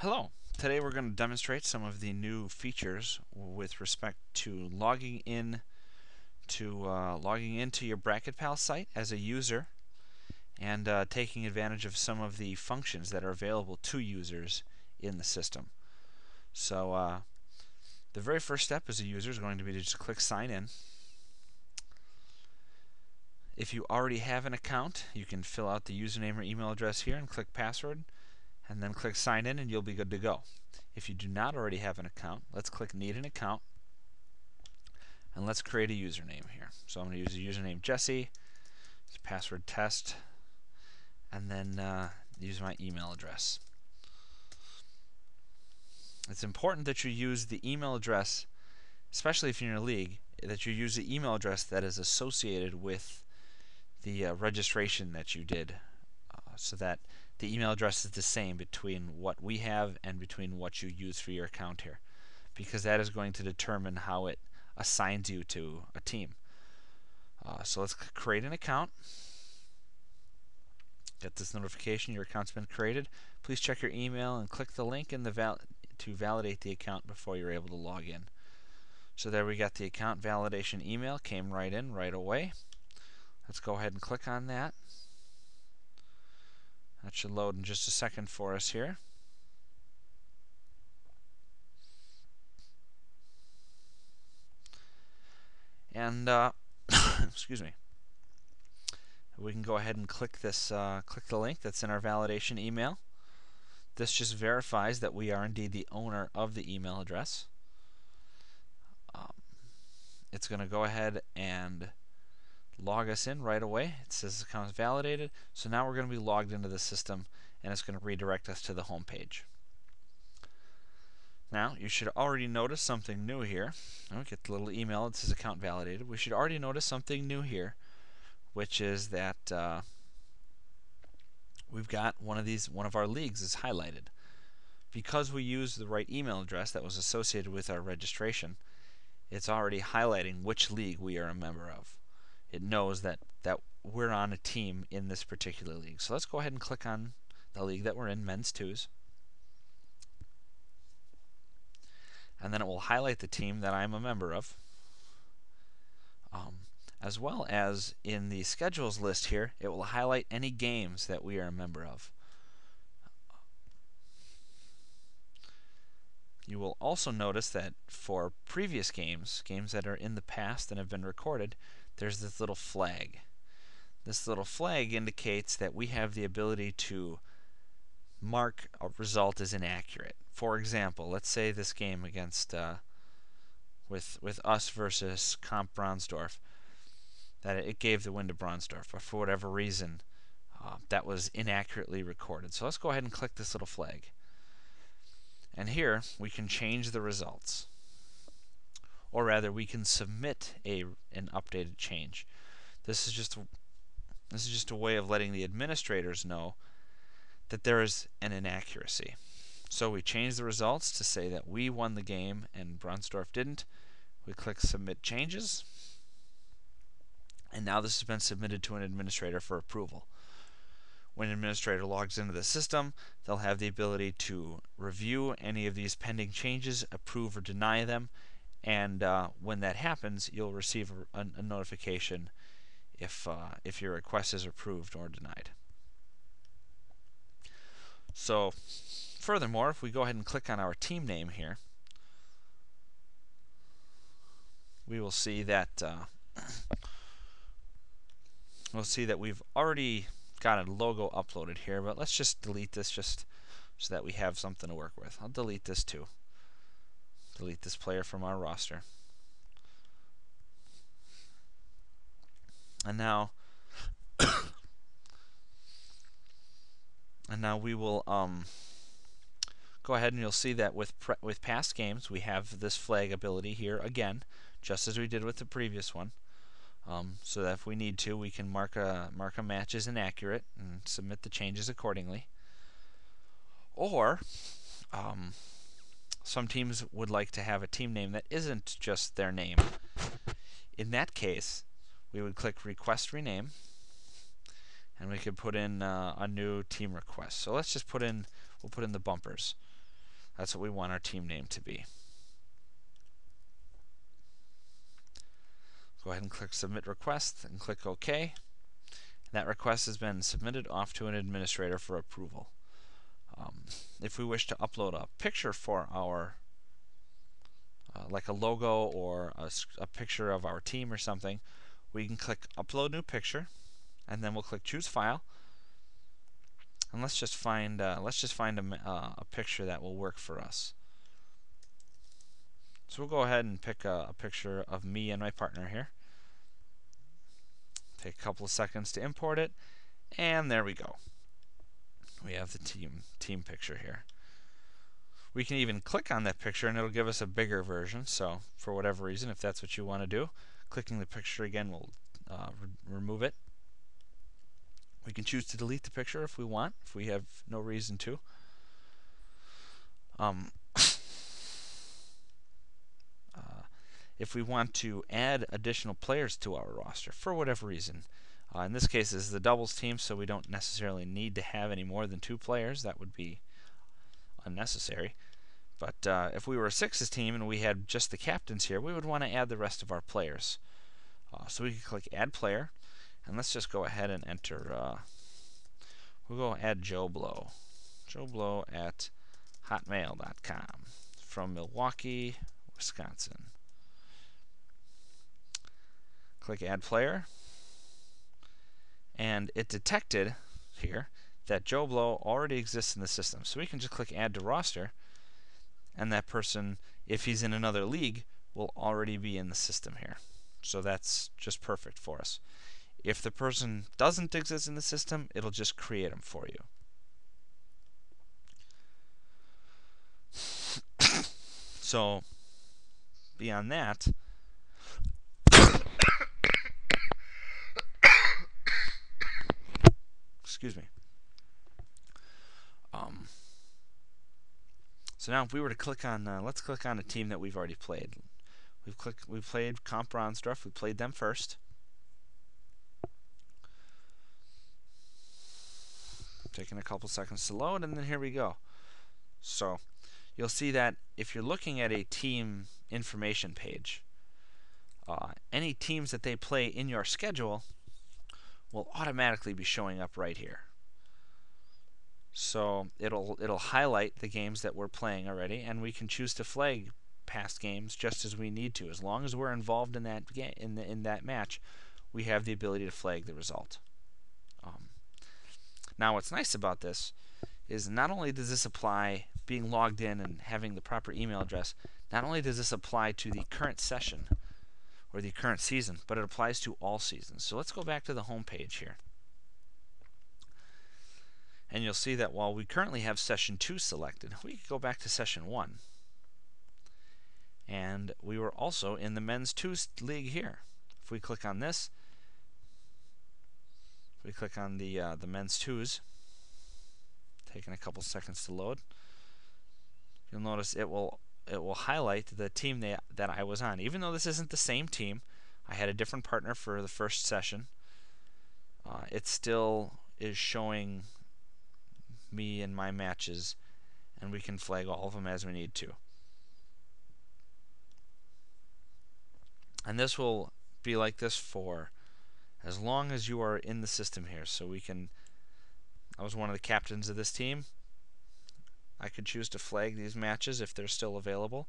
Hello. Today we're going to demonstrate some of the new features with respect to logging into your BracketPal site as a user and taking advantage of some of the functions that are available to users in the system. So the very first step as a user is going to be to just click sign in. If you already have an account, you can fill out the username or email address here and click password, and then click sign in and you'll be good to go. If you do not already have an account, let's click need an account and let's create a username here. So I'm going to use the username Jesse, password test, and then use my email address. It's important that you use the email address, especially if you're in a league, that you use the email address that is associated with the registration that you did, so that the email address is the same between what we have and between what you use for your account here, because that is going to determine how it assigns you to a team. So let's create an account. Get this notification your account's been created. Please check your email and click the link in the to validate the account before you're able to log in. So there we got the account validation email, came right in right away. Let's go ahead and click on that. That should load in just a second for us here. And excuse me. We can go ahead and click this, click the link that's in our validation email. This just verifies that we are indeed the owner of the email address. It's going to go ahead and log us in right away. It says the account is validated. So now we're going to be logged into the system, and it's going to redirect us to the home page. Now, you should already notice something new here. I'll get the little email that says account validated. We should already notice something new here, which is that we've got one of our leagues is highlighted. Because we used the right email address that was associated with our registration, it's already highlighting which league we are a member of. It knows that we're on a team in this particular league. So let's go ahead and click on the league that we're in, Men's Twos. And then it will highlight the team that I'm a member of. As well as in the schedules list here, it will highlight any games that we are a member of. You will also notice that for previous games that are in the past and have been recorded, there's this little flag. This little flag indicates that we have the ability to mark a result as inaccurate. For example, let's say this game against with us versus Comp Bronsdorf, that it gave the win to Bronsdorf, but for whatever reason that was inaccurately recorded. So let's go ahead and click this little flag. And here we can change the results. Or rather, we can submit an updated change. This is just a way of letting the administrators know that there is an inaccuracy. So we change the results to say that we won the game and Bronsdorf didn't. We click Submit Changes. And now this has been submitted to an administrator for approval. When an administrator logs into the system, they'll have the ability to review any of these pending changes, approve or deny them, and when that happens, you'll receive a notification if your request is approved or denied. So, furthermore, if we go ahead and click on our team name here, we will see that we've already got a logo uploaded here, but let's just delete this just so that we have something to work with. I'll delete this too. Delete this player from our roster. And now we will go ahead and you'll see that with past games we have this flag ability here again, just as we did with the previous one. So that if we need to, we can mark a match as inaccurate and submit the changes accordingly. Or some teams would like to have a team name that isn't just their name. In that case, we would click Request Rename, and we could put in a new team request. So let's just we'll put in the Bumpers. That's what we want our team name to be. Go ahead and click Submit Request and click OK. That request has been submitted off to an administrator for approval. If we wish to upload a picture for our, like a logo or a picture of our team or something, we can click Upload New Picture, and then we'll click Choose File. And let's just find a picture that will work for us. So we'll go ahead and pick a picture of me and my partner here. Take a couple of seconds to import it, and there we go. We have the team picture here. We can even click on that picture and it'll give us a bigger version. So for whatever reason, if that's what you want to do, clicking the picture again will remove it. We can choose to delete the picture if we want, if we have no reason to. If we want to add additional players to our roster for whatever reason, in this case this is the doubles team, so we don't necessarily need to have any more than 2 players. That would be unnecessary. But if we were a sixes team and we had just the captains here, we would want to add the rest of our players. So we can click Add Player, and let's just go ahead and enter. We'll go add Joe Blow. Joe Blow at hotmail.com from Milwaukee, Wisconsin. Click Add Player, and it detected here that Joe Blow already exists in the system. So we can just click Add to Roster, and that person, if he's in another league, will already be in the system here. So that's just perfect for us. If the person doesn't exist in the system, it'll just create them for you. So beyond that, excuse me. So now if we were to click on, let's click on a team that we've already played. We've played Comp Bronsdorf. We played them first. Taking a couple seconds to load, and then here we go. So you'll see that if you're looking at a team information page, any teams that they play in your schedule will automatically be showing up right here. So it'll highlight the games that we're playing already, and we can choose to flag past games just as we need to. As long as we're involved in that in that match, we have the ability to flag the result. Now what's nice about this is not only does this apply being logged in and having the proper email address, not only does this apply to the current session or the current season, but it applies to all seasons. So let's go back to the home page here. And you'll see that while we currently have session 2 selected, we can go back to session 1. And we were also in the men's 2 league here. If we click on this, we click on the men's 2s, taking a couple seconds to load, you'll notice it will highlight the team that I was on. Even though this isn't the same team, I had a different partner for the first session, it still is showing me and my matches, and we can flag all of them as we need to. And this will be like this for as long as you are in the system here. So we can, I was one of the captains of this team. I could choose to flag these matches if they're still available.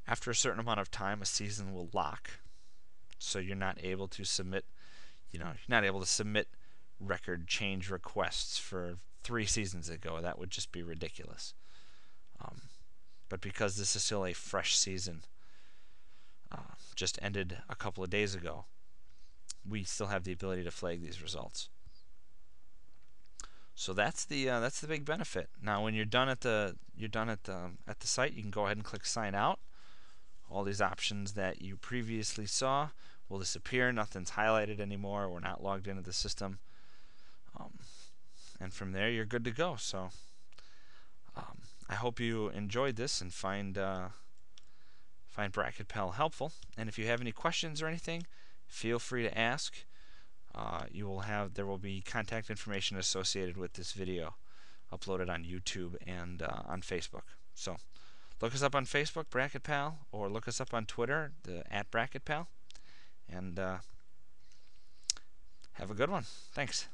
After a certain amount of time, a season will lock, so you're not able to submit, you're not able to submit record change requests for 3 seasons ago. That would just be ridiculous. But because this is still a fresh season, just ended a couple of days ago, we still have the ability to flag these results. So that's the big benefit. Now, when you're done at the site, you can go ahead and click Sign Out. All these options that you previously saw will disappear. Nothing's highlighted anymore. We're not logged into the system. And from there, you're good to go. So I hope you enjoyed this and find BracketPal helpful. And if you have any questions or anything, feel free to ask. There will be contact information associated with this video uploaded on YouTube and on Facebook. So Look us up on Facebook, BracketPal, or look us up on Twitter, at BracketPal. And have a good one. Thanks.